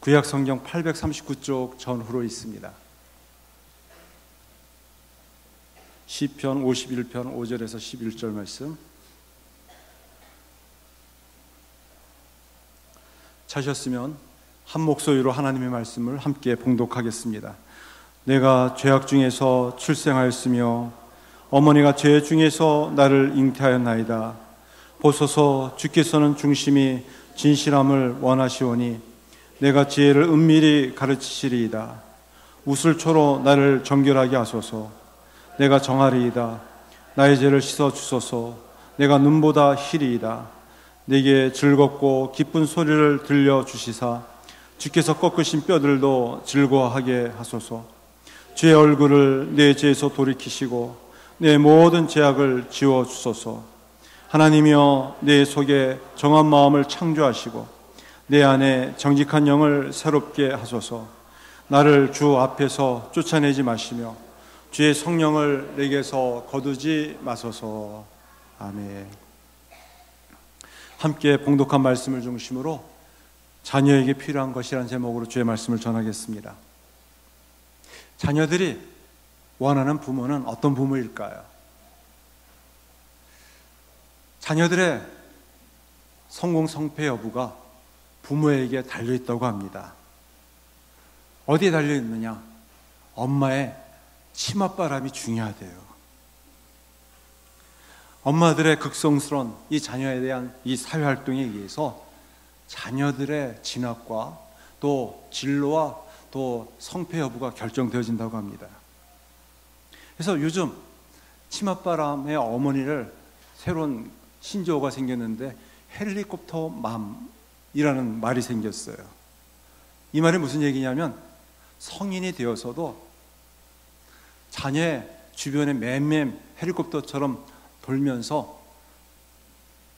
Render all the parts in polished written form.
구약 성경 839쪽 전후로 있습니다. 시편 51편 5절에서 11절 말씀 찾으셨으면 한 목소리로 하나님의 말씀을 함께 봉독하겠습니다. 내가 죄악 중에서 출생하였으며 어머니가 죄 중에서 나를 잉태하였나이다. 보소서, 주께서는 중심이 진실함을 원하시오니 내가 지혜를 은밀히 가르치시리이다. 우슬초로 나를 정결하게 하소서. 내가 정하리이다. 나의 죄를 씻어주소서. 내가 눈보다 희리이다. 내게 즐겁고 기쁜 소리를 들려주시사 주께서 꺾으신 뼈들도 즐거워하게 하소서. 죄의 얼굴을 내 죄에서 돌이키시고 내 모든 죄악을 지워주소서. 하나님이여, 내 속에 정한 마음을 창조하시고 내 안에 정직한 영을 새롭게 하소서. 나를 주 앞에서 쫓아내지 마시며 주의 성령을 내게서 거두지 마소서. 아멘. 함께 봉독한 말씀을 중심으로 자녀에게 필요한 것이라는 제목으로 주의 말씀을 전하겠습니다. 자녀들이 원하는 부모는 어떤 부모일까요? 자녀들의 성공 성패 여부가 부모에게 달려있다고 합니다. 어디에 달려있느냐? 엄마의 치맛바람이 중요하대요. 엄마들의 극성스러운 이 자녀에 대한 이 사회활동에 의해서 자녀들의 진학과 또 진로와 또 성패 여부가 결정되어진다고 합니다. 그래서 요즘 치맛바람의 어머니를 새로운 신조어가 생겼는데 헬리콥터 맘이라는 말이 생겼어요. 이 말이 무슨 얘기냐면 성인이 되어서도 자녀의 주변에 맴맴 헬리콥터처럼 돌면서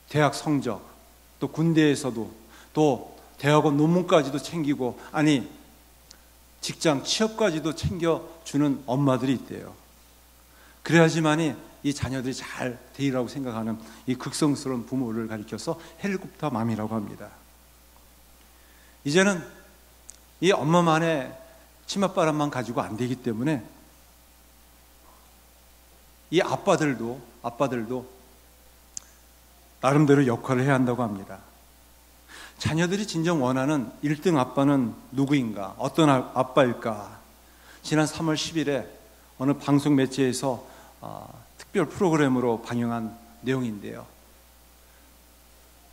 대학 성적, 또 군대에서도, 또 대학원 논문까지도 챙기고, 아니 직장 취업까지도 챙겨주는 엄마들이 있대요. 그래야지만이 이 자녀들이 잘 되리라고 생각하는 이 극성스러운 부모를 가리켜서 헬리콥터 맘이라고 합니다. 이제는 이 엄마만의 치맛바람만 가지고 안 되기 때문에 이 아빠들도 나름대로 역할을 해야 한다고 합니다. 자녀들이 진정 원하는 1등 아빠는 누구인가? 어떤 아빠일까? 지난 3월 10일에 어느 방송 매체에서 특별 프로그램으로 방영한 내용인데요.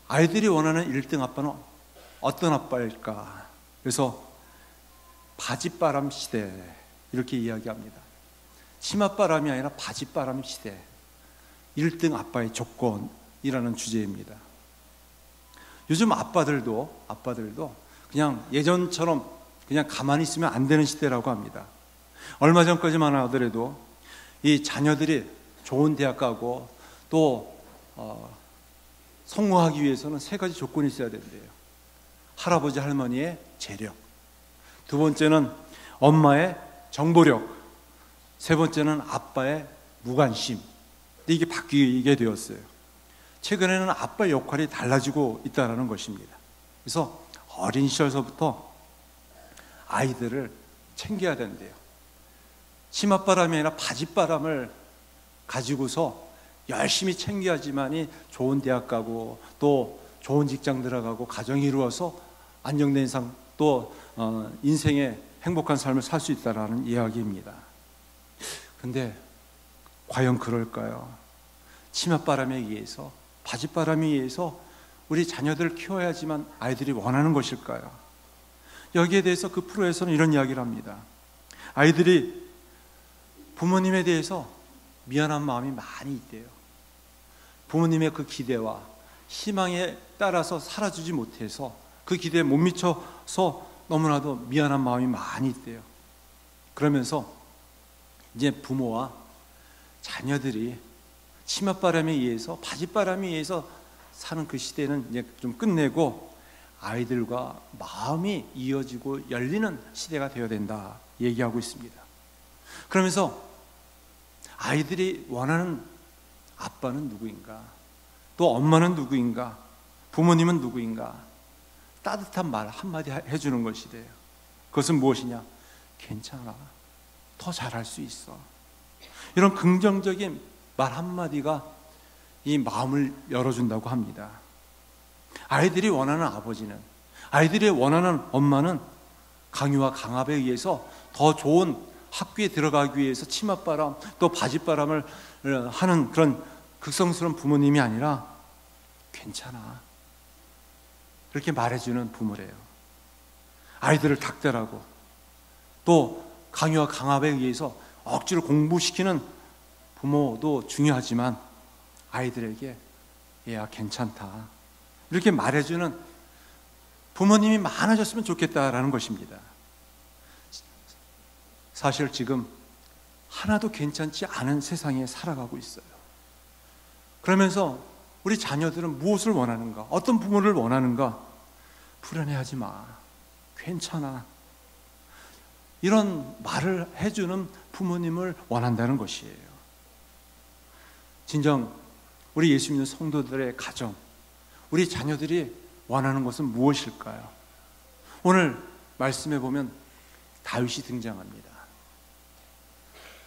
아이들이 원하는 1등 아빠는 어떤 아빠일까? 그래서 바짓바람 시대 이렇게 이야기합니다. 치맛바람이 아니라 바짓바람 시대, 1등 아빠의 조건이라는 주제입니다. 요즘 아빠들도 그냥 예전처럼 그냥 가만히 있으면 안 되는 시대라고 합니다. 얼마 전까지만 하더라도 이 자녀들이 좋은 대학 가고 또 성공하기 위해서는 3가지 조건이 있어야 된대요. 할아버지 할머니의 재력, 두 번째는 엄마의 정보력, 세 번째는 아빠의 무관심. 근데 이게 바뀌게 되었어요. 최근에는 아빠의 역할이 달라지고 있다는 것입니다. 그래서 어린 시절서부터 아이들을 챙겨야 된대요. 치맛바람이 아니라 바짓바람을 가지고서 열심히 챙겨야지만이 좋은 대학 가고 또 좋은 직장 들어가고 가정이 이루어서 안정된 이상 또 인생의 행복한 삶을 살 수 있다는 이야기입니다. 근데 과연 그럴까요? 치맛바람에 의해서, 바짓바람에 의해서 우리 자녀들을 키워야지만 아이들이 원하는 것일까요? 여기에 대해서 그 프로에서는 이런 이야기를 합니다. 아이들이 부모님에 대해서 미안한 마음이 많이 있대요. 부모님의 그 기대와 희망에 따라서 살아주지 못해서 그 기대에 못 미쳐서 너무나도 미안한 마음이 많이 있대요. 그러면서 이제 부모와 자녀들이 치맛바람에 의해서, 바짓바람에 의해서 사는 그 시대는 이제 좀 끝내고 아이들과 마음이 이어지고 열리는 시대가 되어야 된다 얘기하고 있습니다. 그러면서 아이들이 원하는 아빠는 누구인가? 또 엄마는 누구인가? 부모님은 누구인가? 따뜻한 말 한마디 해주는 것이래요. 그것은 무엇이냐? 괜찮아, 더 잘할 수 있어. 이런 긍정적인 말 한마디가 이 마음을 열어준다고 합니다. 아이들이 원하는 아버지는, 아이들이 원하는 엄마는 강요와 강압에 의해서 더 좋은 학교에 들어가기 위해서 치맛바람 또 바짓바람을 하는 그런 극성스러운 부모님이 아니라 괜찮아, 그렇게 말해주는 부모래요. 아이들을 닥달하고 또 강요와 강압에 의해서 억지로 공부시키는 부모도 중요하지만 아이들에게 얘야 괜찮다, 이렇게 말해주는 부모님이 많아졌으면 좋겠다라는 것입니다. 사실 지금 하나도 괜찮지 않은 세상에 살아가고 있어요. 그러면서 우리 자녀들은 무엇을 원하는가? 어떤 부모를 원하는가? 불안해하지 마, 괜찮아, 이런 말을 해주는 부모님을 원한다는 것이에요. 진정 우리 예수 믿는 성도들의 가정, 우리 자녀들이 원하는 것은 무엇일까요? 오늘 말씀에 보면 다윗이 등장합니다.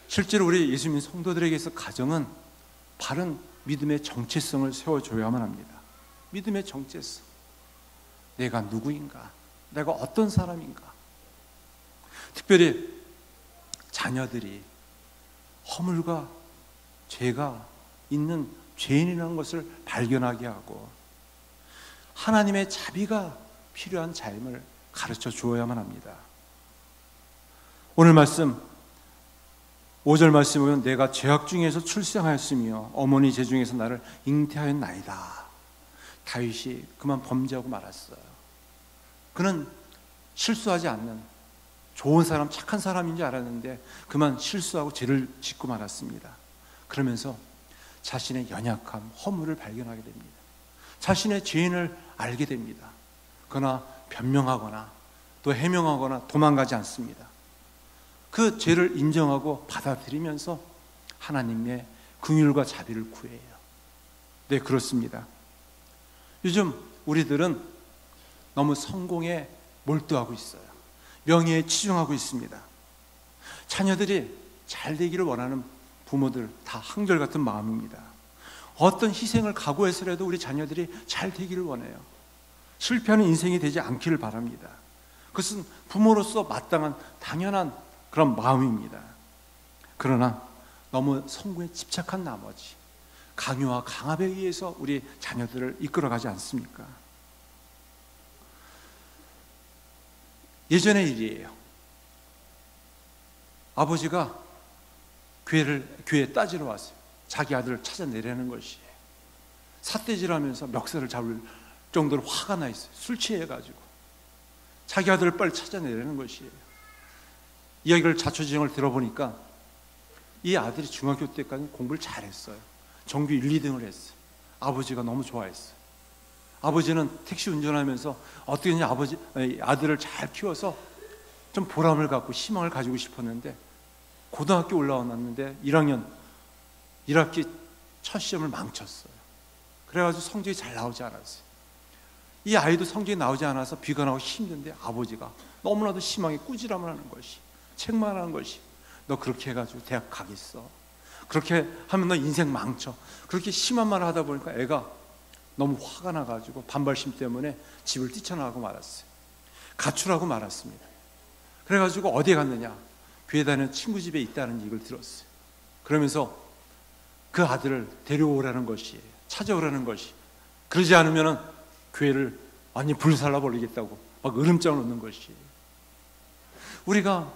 실제로 우리 예수 믿는 성도들에게서 가정은 바른 믿음의 정체성을 세워줘야만 합니다. 믿음의 정체성. 내가 누구인가? 내가 어떤 사람인가? 특별히 자녀들이 허물과 죄가 있는 죄인이라는 것을 발견하게 하고 하나님의 자비가 필요한 자임을 가르쳐 주어야만 합니다. 오늘 말씀 5절 말씀 보면 내가 죄악 중에서 출생하였으며 어머니 제중에서 나를 잉태하였나이다. 다윗이 그만 범죄하고 말았어요. 그는 실수하지 않는 좋은 사람, 착한 사람인 줄 알았는데 그만 실수하고 죄를 짓고 말았습니다. 그러면서 자신의 연약함, 허물을 발견하게 됩니다. 자신의 죄인을 알게 됩니다. 그러나 변명하거나 또 해명하거나 도망가지 않습니다. 그 죄를 인정하고 받아들이면서 하나님의 긍휼과 자비를 구해요. 네, 그렇습니다. 요즘 우리들은 너무 성공에 몰두하고 있어요. 명예에 치중하고 있습니다. 자녀들이 잘 되기를 원하는 부모들 다 한결같은 마음입니다. 어떤 희생을 각오해서라도 우리 자녀들이 잘 되기를 원해요. 실패하는 인생이 되지 않기를 바랍니다. 그것은 부모로서 마땅한 당연한 그런 마음입니다. 그러나 너무 성공에 집착한 나머지 강요와 강압에 의해서 우리 자녀들을 이끌어가지 않습니까? 예전의 일이에요. 아버지가 교회에 따지러 왔어요. 자기 아들을 찾아내려는 것이에요. 삿대질하면서 멱살을 잡을 정도로 화가 나 있어요. 술 취해가지고 자기 아들을 빨리 찾아내려는 것이에요. 이야기를 자초지종을 들어보니까 이 아들이 중학교 때까지 공부를 잘했어요. 전교 1, 2등을 했어요. 아버지가 너무 좋아했어요. 아버지는 택시 운전하면서 어떻게든지 아들을 잘 키워서 좀 보람을 갖고 희망을 가지고 싶었는데 고등학교 올라왔는데 1학기 첫 시험을 망쳤어요. 그래가지고 성적이 잘 나오지 않았어요. 이 아이도 성적이 나오지 않아서 비관하고 힘든데 아버지가 너무나도 심하게 꾸지람을 하는 것이, 책만 하는 것이, 너 그렇게 해가지고 대학 가겠어, 그렇게 하면 너 인생 망쳐, 그렇게 심한 말을 하다 보니까 애가 너무 화가 나가지고 반발심 때문에 집을 뛰쳐나가고 말았어요. 가출하고 말았습니다. 그래가지고 어디에 갔느냐, 교회 다니는 친구 집에 있다는 얘기를 들었어요. 그러면서 그 아들을 데려오라는 것이, 찾아오라는 것이, 그러지 않으면 교회를 완전히 불살라 버리겠다고 막 으름장을 놓는 것이. 우리가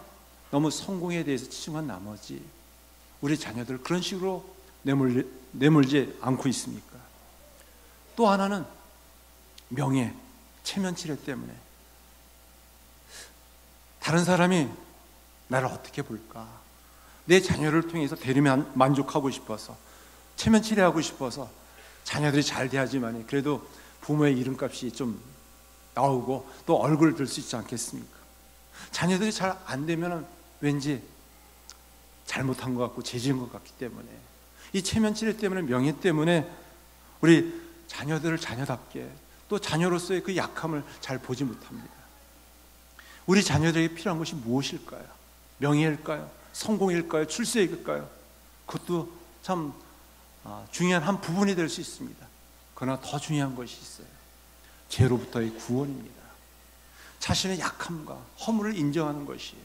너무 성공에 대해서 치중한 나머지 우리 자녀들 그런 식으로 내몰지 않고 있습니까? 또 하나는 명예, 체면치레 때문에 다른 사람이 나를 어떻게 볼까, 내 자녀를 통해서 대리면 만족하고 싶어서, 체면치레하고 싶어서 자녀들이 잘 돼야지만 그래도 부모의 이름값이 좀 나오고 또 얼굴을 들 수 있지 않겠습니까? 자녀들이 잘 안 되면 왠지 잘못한 것 같고 죄지은 것 같기 때문에, 이 체면치레 때문에, 명예 때문에 우리 자녀들을 자녀답게 또 자녀로서의 그 약함을 잘 보지 못합니다. 우리 자녀들에게 필요한 것이 무엇일까요? 명예일까요? 성공일까요? 출세일까요? 그것도 참 중요한 한 부분이 될 수 있습니다. 그러나 더 중요한 것이 있어요. 죄로부터의 구원입니다. 자신의 약함과 허물을 인정하는 것이에요.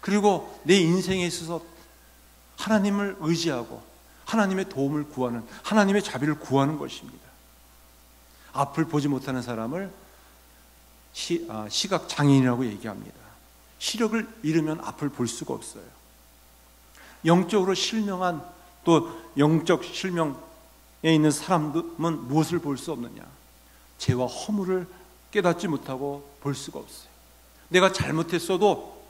그리고 내 인생에 있어서 하나님을 의지하고 하나님의 도움을 구하는, 하나님의 자비를 구하는 것입니다. 앞을 보지 못하는 사람을 시각장애인이라고 얘기합니다. 시력을 잃으면 앞을 볼 수가 없어요. 영적으로 실명한, 또 영적 실명에 있는 사람은 무엇을 볼 수 없느냐? 죄와 허물을 깨닫지 못하고 볼 수가 없어요. 내가 잘못했어도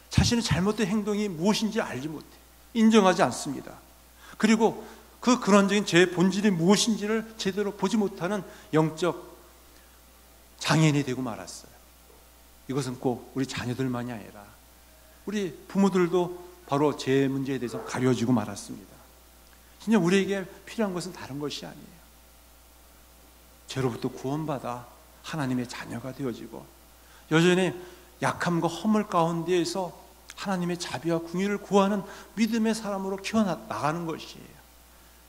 자신의 잘못된 행동이 무엇인지 알지 못해, 인정하지 않습니다. 그리고 그 근원적인 죄의 본질이 무엇인지를 제대로 보지 못하는 영적 장애인이 되고 말았어요. 이것은 꼭 우리 자녀들만이 아니라 우리 부모들도 바로 죄 문제에 대해서 가려지고 말았습니다. 진짜 우리에게 필요한 것은 다른 것이 아니에요. 죄로부터 구원받아 하나님의 자녀가 되어지고 여전히 약함과 허물 가운데에서 하나님의 자비와 긍휼을 구하는 믿음의 사람으로 키워나가는 것이에요.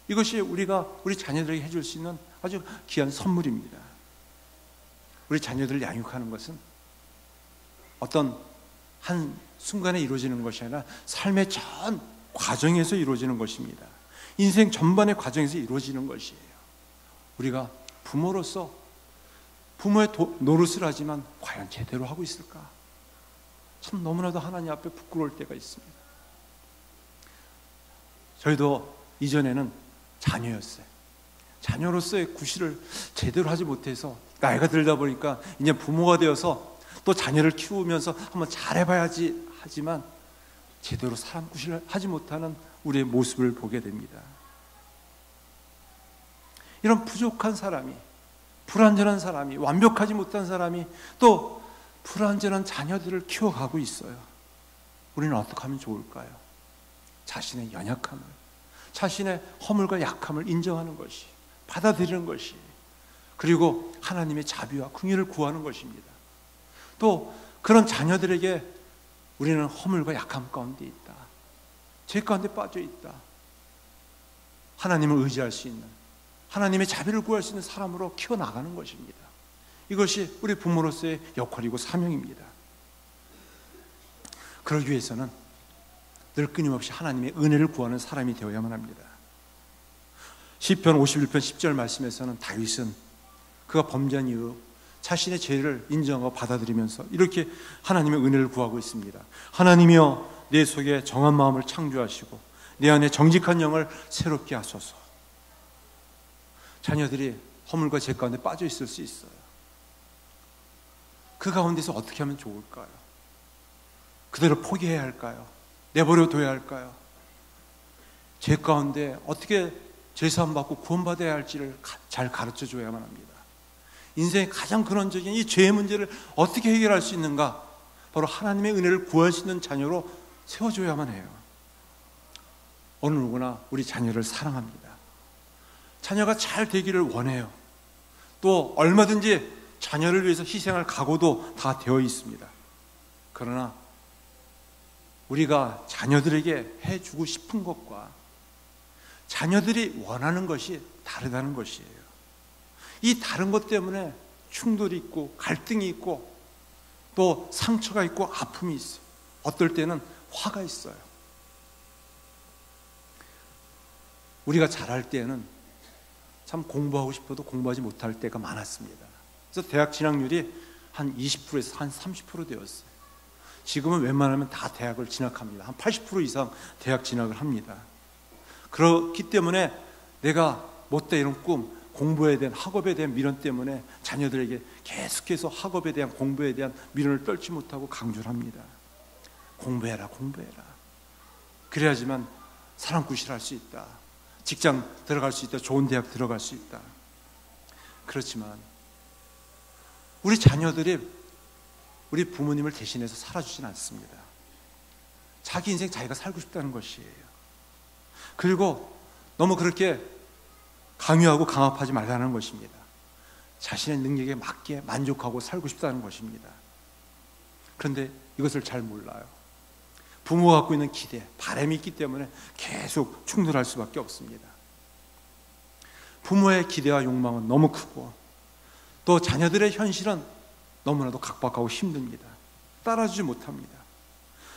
이것이 우리가 우리 자녀들에게 해줄 수 있는 아주 귀한 선물입니다. 우리 자녀들을 양육하는 것은 어떤 한 순간에 이루어지는 것이 아니라 삶의 전 과정에서 이루어지는 것입니다. 인생 전반의 과정에서 이루어지는 것이에요. 우리가 부모로서 부모의 노릇을 하지만 과연 제대로 하고 있을까? 참 너무나도 하나님 앞에 부끄러울 때가 있습니다. 저희도 이전에는 자녀였어요. 자녀로서의 구실을 제대로 하지 못해서 나이가 들다 보니까 이제 부모가 되어서 또 자녀를 키우면서 한번 잘해봐야지 하지만 제대로 사람 구실을 하지 못하는 우리의 모습을 보게 됩니다. 이런 부족한 사람이, 불완전한 사람이, 완벽하지 못한 사람이 또 불완전한 자녀들을 키워가고 있어요. 우리는 어떻게 하면 좋을까요? 자신의 연약함을, 자신의 허물과 약함을 인정하는 것이, 받아들이는 것이, 그리고 하나님의 자비와 긍휼을 구하는 것입니다. 또 그런 자녀들에게 우리는 허물과 약함 가운데 있다, 죄 가운데 빠져 있다, 하나님을 의지할 수 있는, 하나님의 자비를 구할 수 있는 사람으로 키워나가는 것입니다. 이것이 우리 부모로서의 역할이고 사명입니다. 그러기 위해서는 늘 끊임없이 하나님의 은혜를 구하는 사람이 되어야만 합니다. 시편 51편 10절 말씀에서는 다윗은 그가 범죄한 이후 자신의 죄를 인정하고 받아들이면서 이렇게 하나님의 은혜를 구하고 있습니다. 하나님이여 내 속에 정한 마음을 창조하시고 내 안에 정직한 영을 새롭게 하소서. 자녀들이 허물과 죄 가운데 빠져 있을 수 있어요. 그 가운데서 어떻게 하면 좋을까요? 그대로 포기해야 할까요? 내버려 둬야 할까요? 죄 가운데 어떻게 죄사함 받고 구원받아야 할지를 잘 가르쳐 줘야만 합니다. 인생의 가장 근원적인 이 죄의 문제를 어떻게 해결할 수 있는가? 바로 하나님의 은혜를 구할 수 있는 자녀로 세워줘야만 해요. 어느 누구나 우리 자녀를 사랑합니다. 자녀가 잘 되기를 원해요. 또 얼마든지 자녀를 위해서 희생할 각오도 다 되어 있습니다. 그러나 우리가 자녀들에게 해주고 싶은 것과 자녀들이 원하는 것이 다르다는 것이에요. 이 다른 것 때문에 충돌이 있고 갈등이 있고 또 상처가 있고 아픔이 있어요. 어떨 때는 화가 있어요. 우리가 자랄 때는 참 공부하고 싶어도 공부하지 못할 때가 많았습니다. 그래서 대학 진학률이 한 20%에서 한 30% 되었어요. 지금은 웬만하면 다 대학을 진학합니다. 한 80% 이상 대학 진학을 합니다. 그렇기 때문에 내가 못다 이런 꿈, 공부에 대한, 학업에 대한 미련 때문에 자녀들에게 계속해서 학업에 대한, 공부에 대한 미련을 떨지 못하고 강조를 합니다. 공부해라, 공부해라. 그래야지만 사람 구실할 수 있다, 직장 들어갈 수 있다, 좋은 대학 들어갈 수 있다. 그렇지만 우리 자녀들이 우리 부모님을 대신해서 살아주진 않습니다. 자기 인생 자기가 살고 싶다는 것이에요. 그리고 너무 그렇게 강요하고 강압하지 말라는 것입니다. 자신의 능력에 맞게 만족하고 살고 싶다는 것입니다. 그런데 이것을 잘 몰라요. 부모가 갖고 있는 기대, 바람이 있기 때문에 계속 충돌할 수밖에 없습니다. 부모의 기대와 욕망은 너무 크고 또 자녀들의 현실은 너무나도 각박하고 힘듭니다. 따라주지 못합니다.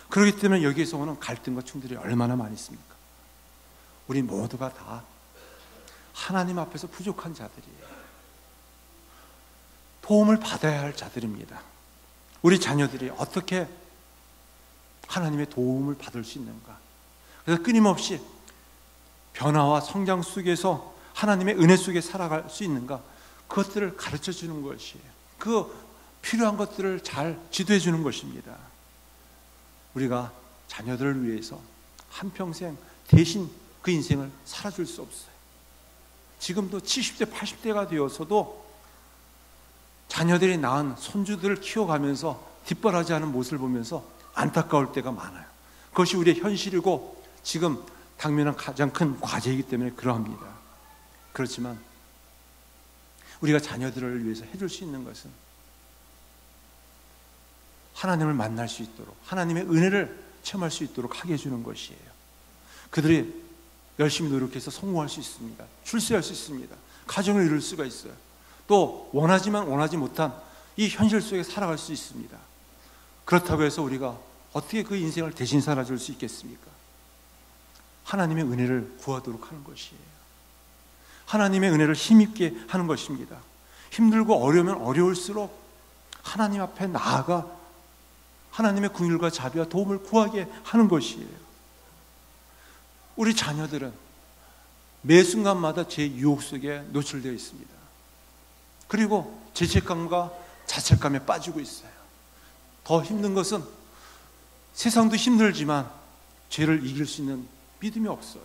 그렇기 때문에 여기에서 오는 갈등과 충돌이 얼마나 많이 있습니까? 우리 모두가 다 하나님 앞에서 부족한 자들이에요. 도움을 받아야 할 자들입니다. 우리 자녀들이 어떻게 하나님의 도움을 받을 수 있는가? 그래서 끊임없이 변화와 성장 속에서 하나님의 은혜 속에 살아갈 수 있는가? 그것들을 가르쳐 주는 것이에요. 그 필요한 것들을 잘 지도해 주는 것입니다. 우리가 자녀들을 위해서 한평생 대신 그 인생을 살아줄 수 없어요. 지금도 70대, 80대가 되어서도 자녀들이 낳은 손주들을 키워가면서 뒷바라지하는 모습을 보면서 안타까울 때가 많아요. 그것이 우리의 현실이고 지금 당면한 가장 큰 과제이기 때문에 그러합니다. 그렇지만 우리가 자녀들을 위해서 해줄 수 있는 것은 하나님을 만날 수 있도록, 하나님의 은혜를 체험할 수 있도록 하게 해주는 것이에요. 그들이 열심히 노력해서 성공할 수 있습니다. 출세할 수 있습니다. 가정을 이룰 수가 있어요. 또 원하지만 원하지 못한 이 현실 속에 살아갈 수 있습니다. 그렇다고 해서 우리가 어떻게 그 인생을 대신 살아줄 수 있겠습니까? 하나님의 은혜를 구하도록 하는 것이에요. 하나님의 은혜를 힘있게 하는 것입니다. 힘들고 어려우면 어려울수록 하나님 앞에 나아가 하나님의 긍휼과 자비와 도움을 구하게 하는 것이에요. 우리 자녀들은 매 순간마다 제 유혹 속에 노출되어 있습니다. 그리고 죄책감과 자책감에 빠지고 있어요. 더 힘든 것은 세상도 힘들지만 죄를 이길 수 있는 믿음이 없어요.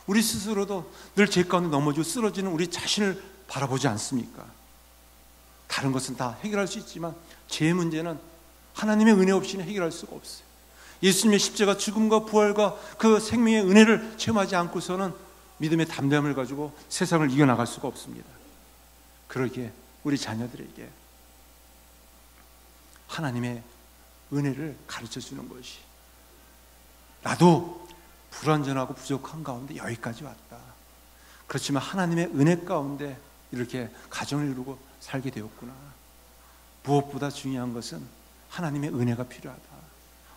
우리 스스로도 늘 죄 가운데 넘어지고 쓰러지는 우리 자신을 바라보지 않습니까? 다른 것은 다 해결할 수 있지만 죄의 문제는 하나님의 은혜 없이는 해결할 수가 없어요. 예수님의 십자가 죽음과 부활과 그 생명의 은혜를 체험하지 않고서는 믿음의 담대함을 가지고 세상을 이겨나갈 수가 없습니다. 그러기에 우리 자녀들에게 하나님의 은혜를 가르쳐 주는 것이, 나도 불완전하고 부족한 가운데 여기까지 왔다. 그렇지만 하나님의 은혜 가운데 이렇게 가정을 이루고 살게 되었구나. 무엇보다 중요한 것은 하나님의 은혜가 필요하다.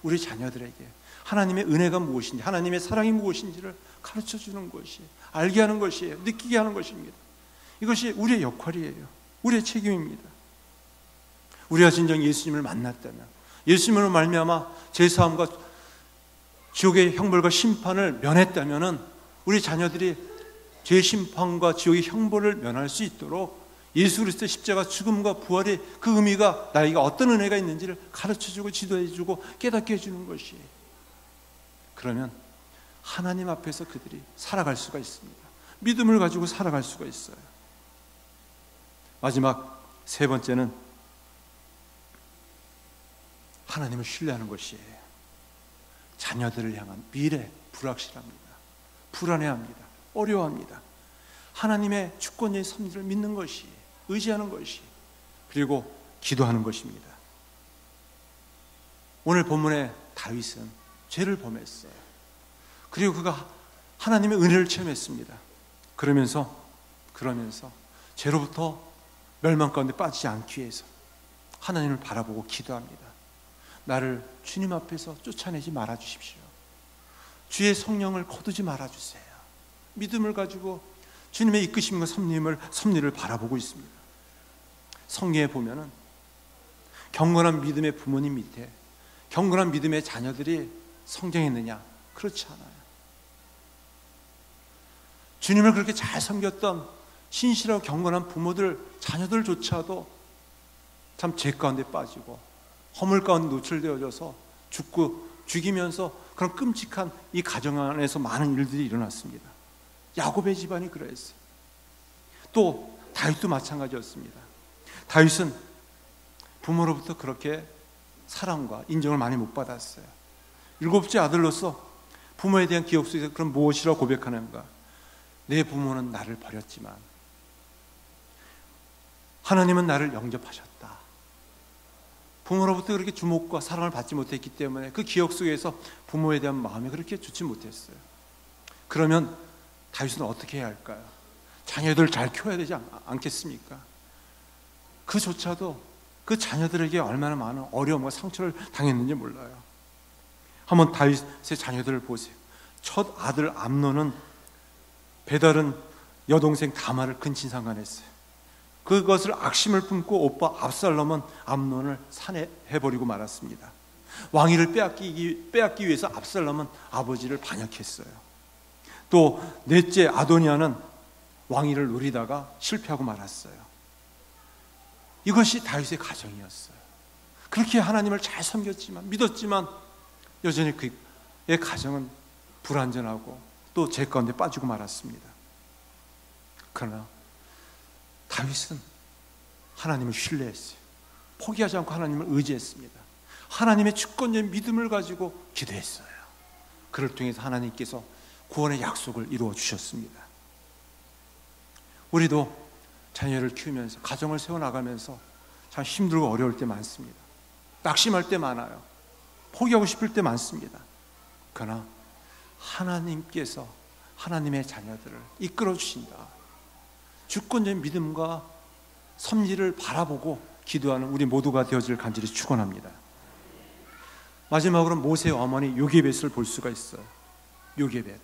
우리 자녀들에게 하나님의 은혜가 무엇인지, 하나님의 사랑이 무엇인지를 가르쳐 주는 것이, 알게 하는 것이에요. 느끼게 하는 것입니다. 이것이 우리의 역할이에요. 우리의 책임입니다. 우리가 진정 예수님을 만났다면, 예수님으로 말미암아 죄사함과 지옥의 형벌과 심판을 면했다면 우리 자녀들이 죄 심판과 지옥의 형벌을 면할 수 있도록 예수 그리스도의 십자가 죽음과 부활의 그 의미가, 나에게 어떤 은혜가 있는지를 가르쳐주고 지도해주고 깨닫게 해주는 것이에요. 그러면 하나님 앞에서 그들이 살아갈 수가 있습니다. 믿음을 가지고 살아갈 수가 있어요. 마지막 세 번째는 하나님을 신뢰하는 것이에요. 자녀들을 향한 미래 불확실합니다. 불안해합니다. 어려워합니다. 하나님의 주권의 섭리를 믿는 것이, 의지하는 것이, 그리고 기도하는 것입니다. 오늘 본문의 다윗은 죄를 범했어요. 그리고 그가 하나님의 은혜를 체험했습니다. 그러면서 죄로부터 멸망 가운데 빠지지 않기 위해서 하나님을 바라보고 기도합니다. 나를 주님 앞에서 쫓아내지 말아 주십시오. 주의 성령을 거두지 말아 주세요. 믿음을 가지고 주님의 이끄심과 섭리를 바라보고 있습니다. 성경에 보면은 경건한 믿음의 부모님 밑에 경건한 믿음의 자녀들이 성장했느냐? 그렇지 않아요. 주님을 그렇게 잘 섬겼던 신실하고 경건한 부모들, 자녀들조차도 참 죄 가운데 빠지고 허물 가운데 노출되어져서 죽이면서 그런 끔찍한 이 가정 안에서 많은 일들이 일어났습니다. 야곱의 집안이 그랬어요. 또 다윗도 마찬가지였습니다. 다윗은 부모로부터 그렇게 사랑과 인정을 많이 못 받았어요. 7째 아들로서 부모에 대한 기억 속에서 그럼 무엇이라고 고백하는가? 내 부모는 나를 버렸지만 하나님은 나를 영접하셨다. 부모로부터 그렇게 주목과 사랑을 받지 못했기 때문에 그 기억 속에서 부모에 대한 마음이 그렇게 좋지 못했어요. 그러면 다윗은 어떻게 해야 할까요? 자녀들을 잘 키워야 되지 않겠습니까? 그조차도 그 자녀들에게 얼마나 많은 어려움과 상처를 당했는지 몰라요. 한번 다윗의 자녀들을 보세요. 첫 아들 암논은 배다른 여동생 다말을 근친상간했어요. 그것을 악심을 품고 오빠 압살롬은 암논을 살해해버리고 말았습니다. 왕위를 빼앗기 위해서 압살롬은 아버지를 반역했어요. 또 넷째 아도니아는 왕위를 노리다가 실패하고 말았어요. 이것이 다윗의 가정이었어요. 그렇게 하나님을 잘 섬겼지만, 믿었지만 여전히 그의 가정은 불완전하고 또 죄 가운데 빠지고 말았습니다. 그러나 다윗은 하나님을 신뢰했어요. 포기하지 않고 하나님을 의지했습니다. 하나님의 주권적인 믿음을 가지고 기도했어요. 그를 통해서 하나님께서 구원의 약속을 이루어 주셨습니다. 우리도 자녀를 키우면서, 가정을 세워나가면서 참 힘들고 어려울 때 많습니다. 낙심할 때 많아요. 포기하고 싶을 때 많습니다. 그러나 하나님께서 하나님의 자녀들을 이끌어 주신다. 주권적인 믿음과 섭리를 바라보고 기도하는 우리 모두가 되어질 간절히 축원합니다. 마지막으로 모세의 어머니 요게벳을 볼 수가 있어요. 요게벳.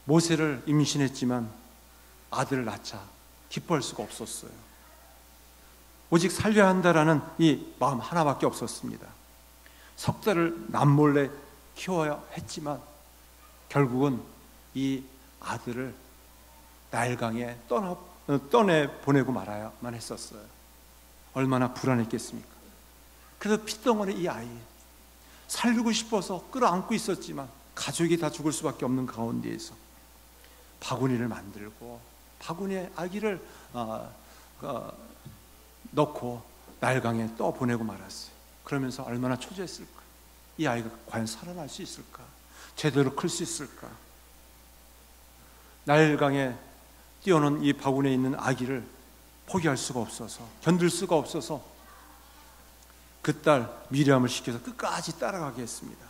모세를 임신했지만 아들을 낳자 기뻐할 수가 없었어요. 오직 살려야 한다라는 이 마음 하나밖에 없었습니다. 석 달을 남몰래 키워야 했지만 결국은 이 아들을 나일강에 떠내 보내고 말아야만 했었어요. 얼마나 불안했겠습니까? 그래서 핏덩어리 이 아이 살리고 싶어서 끌어안고 있었지만 가족이 다 죽을 수밖에 없는 가운데에서 바구니를 만들고 바구니에 아기를 넣고 나일강에 떠 보내고 말았어요. 그러면서 얼마나 초조했을까? 이 아이가 과연 살아날 수 있을까? 제대로 클 수 있을까? 나일강에 띄워놓은 이 바구니에 있는 아기를 포기할 수가 없어서, 견딜 수가 없어서 그 딸 미리암을 시켜서 끝까지 따라가게 했습니다.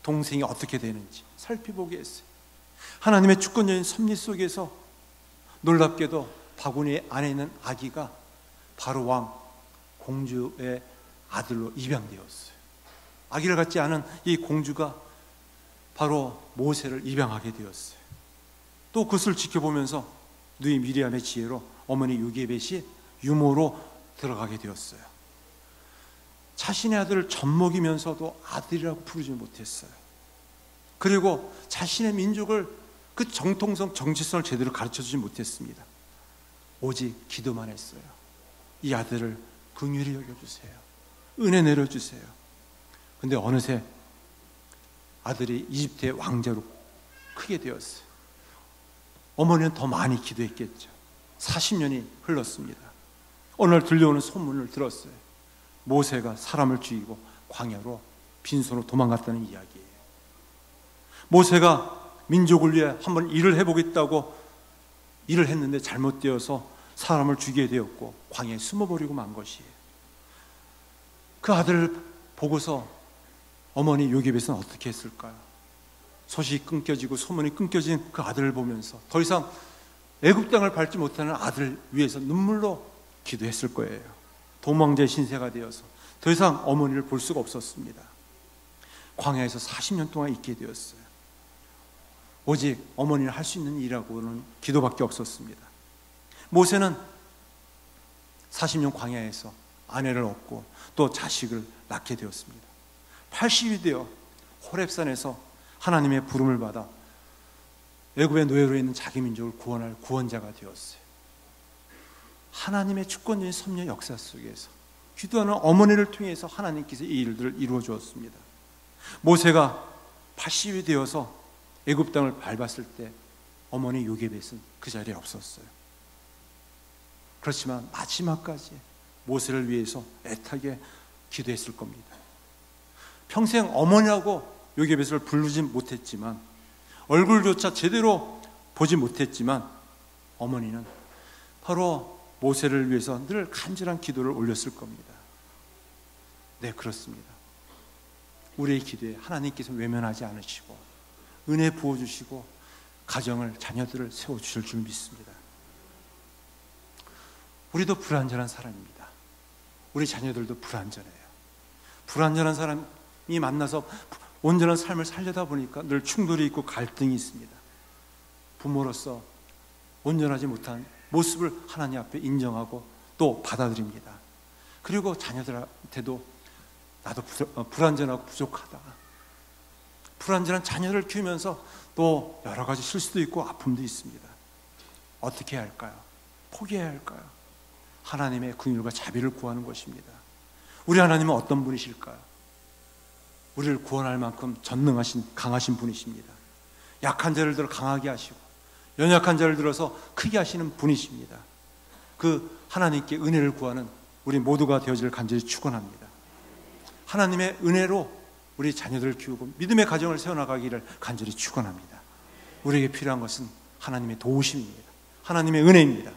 동생이 어떻게 되는지 살펴보게 했어요. 하나님의 주권적인 섭리 속에서 놀랍게도 바구니 안에 있는 아기가 바로 왕 공주의 아들로 입양되었어요. 아기를 갖지 않은 이 공주가 바로 모세를 입양하게 되었어요. 또 그것을 지켜보면서 누이 미리암의 지혜로 어머니 요게벳이 유모로 들어가게 되었어요. 자신의 아들을 젖먹이면서도 아들이라고 부르지 못했어요. 그리고 자신의 민족을 그 정통성, 정체성을 제대로 가르쳐주지 못했습니다. 오직 기도만 했어요. 이 아들을 긍휼히 여겨주세요. 은혜 내려주세요. 근데 어느새 아들이 이집트의 왕자로 크게 되었어요. 어머니는 더 많이 기도했겠죠. 40년이 흘렀습니다. 어느 날 들려오는 소문을 들었어요. 모세가 사람을 죽이고 광야로 빈손으로 도망갔다는 이야기예요. 모세가 민족을 위해 한번 일을 해보겠다고 일을 했는데 잘못되어서 사람을 죽이게 되었고 광야에 숨어버리고 만 것이에요. 그 아들을 보고서 어머니 요게벳은 어떻게 했을까요? 소식이 끊겨지고 소문이 끊겨진 그 아들을 보면서 더 이상 애굽 땅을 밟지 못하는 아들을 위해서 눈물로 기도했을 거예요. 도망자의 신세가 되어서 더 이상 어머니를 볼 수가 없었습니다. 광야에서 40년 동안 있게 되었어요. 오직 어머니는 할 수 있는 일이라고는 기도밖에 없었습니다. 모세는 40년 광야에서 아내를 얻고 또 자식을 낳게 되었습니다. 80이 되어 호렙산에서 하나님의 부름을 받아 애굽의 노예로 있는 자기 민족을 구원할 구원자가 되었어요. 하나님의 주권적인 섭리의 역사 속에서 기도하는 어머니를 통해서 하나님께서 이 일들을 이루어 주었습니다. 모세가 80이 되어서 애굽 땅을 밟았을 때 어머니 요게벳은 그 자리에 없었어요. 그렇지만 마지막까지 모세를 위해서 애타게 기도했을 겁니다. 평생 어머니라고 요게벳을 부르지 못했지만 얼굴조차 제대로 보지 못했지만 어머니는 바로 모세를 위해서 늘 간절한 기도를 올렸을 겁니다. 네, 그렇습니다. 우리의 기도에 하나님께서 외면하지 않으시고 은혜 부어주시고 가정을, 자녀들을 세워주실 줄 믿습니다. 우리도 불완전한 사람입니다. 우리 자녀들도 불완전해요. 불완전한 사람이 만나서 온전한 삶을 살려다 보니까 늘 충돌이 있고 갈등이 있습니다. 부모로서 온전하지 못한 모습을 하나님 앞에 인정하고 또 받아들입니다. 그리고 자녀들한테도 나도 불완전하고 부족하다. 불완전한 자녀를 키우면서 또 여러 가지 실수도 있고 아픔도 있습니다. 어떻게 해야 할까요? 포기해야 할까요? 하나님의 긍휼과 자비를 구하는 것입니다. 우리 하나님은 어떤 분이실까요? 우리를 구원할 만큼 전능하신 강하신 분이십니다. 약한 자를 들어 강하게 하시고 연약한 자를 들어서 크게 하시는 분이십니다. 그 하나님께 은혜를 구하는 우리 모두가 되어질 간절히 축원합니다. 하나님의 은혜로 우리 자녀들을 키우고 믿음의 가정을 세워나가기를 간절히 축원합니다. 우리에게 필요한 것은 하나님의 도우심입니다. 하나님의 은혜입니다.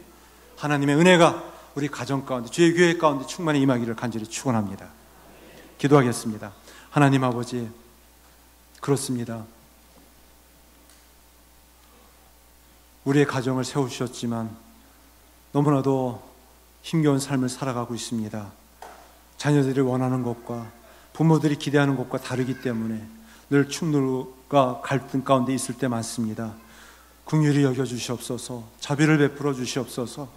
하나님의 은혜가 우리 가정 가운데, 주의 교회 가운데 충만히 임하기를 간절히 축원합니다. 기도하겠습니다. 하나님 아버지, 그렇습니다. 우리의 가정을 세우셨지만 너무나도 힘겨운 삶을 살아가고 있습니다. 자녀들이 원하는 것과 부모들이 기대하는 것과 다르기 때문에 늘 충돌과 갈등 가운데 있을 때 많습니다. 긍휼히 여겨주시옵소서, 자비를 베풀어 주시옵소서.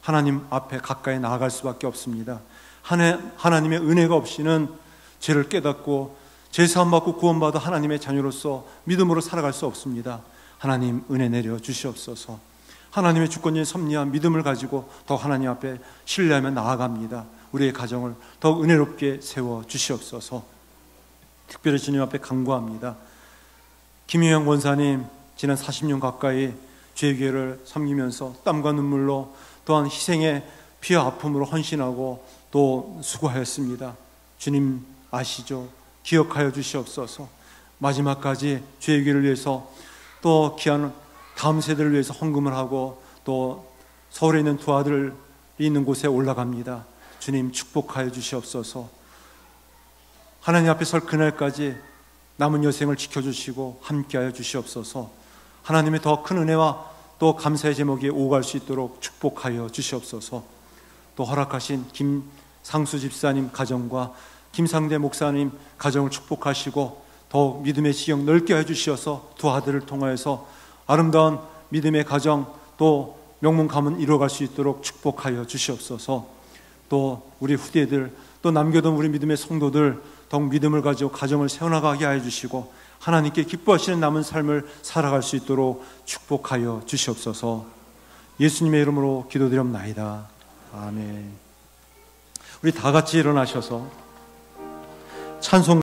하나님 앞에 가까이 나아갈 수밖에 없습니다. 하나님의 은혜가 없이는 죄를 깨닫고 죄사함 받고 구원받아 하나님의 자녀로서 믿음으로 살아갈 수 없습니다. 하나님 은혜 내려 주시옵소서. 하나님의 주권적인 섭리한 믿음을 가지고 더 하나님 앞에 신뢰하며 나아갑니다. 우리의 가정을 더 은혜롭게 세워 주시옵소서. 특별히 주님 앞에 간구합니다. 김유영 원사님 지난 40년 가까이 죄교회를 섬기면서 땀과 눈물로 또한 희생의 피와 아픔으로 헌신하고 또 수고하였습니다. 주님 아시죠? 기억하여 주시옵소서. 마지막까지 죄교회를 위해서 또 귀한 다음 세대를 위해서 헌금을 하고 또 서울에 있는 두 아들이 있는 곳에 올라갑니다. 주님 축복하여 주시옵소서. 하나님 앞에 설 그날까지 남은 여생을 지켜주시고 함께하여 주시옵소서. 하나님의 더 큰 은혜와 또 감사의 제목에 오갈 수 있도록 축복하여 주시옵소서. 또 허락하신 김상수 집사님 가정과 김상대 목사님 가정을 축복하시고 더욱 믿음의 지경 넓게 해주시어서 두 아들을 통하여서 아름다운 믿음의 가정 또 명문 가문 이루어갈 수 있도록 축복하여 주시옵소서. 또 우리 후대들 또 남겨둔 우리 믿음의 성도들 더욱 믿음을 가지고 가정을 세워나가게 하여 주시고 하나님께 기뻐하시는 남은 삶을 살아갈 수 있도록 축복하여 주시옵소서. 예수님의 이름으로 기도드렸나이다. 아멘. 우리 다 같이 일어나셔서 찬송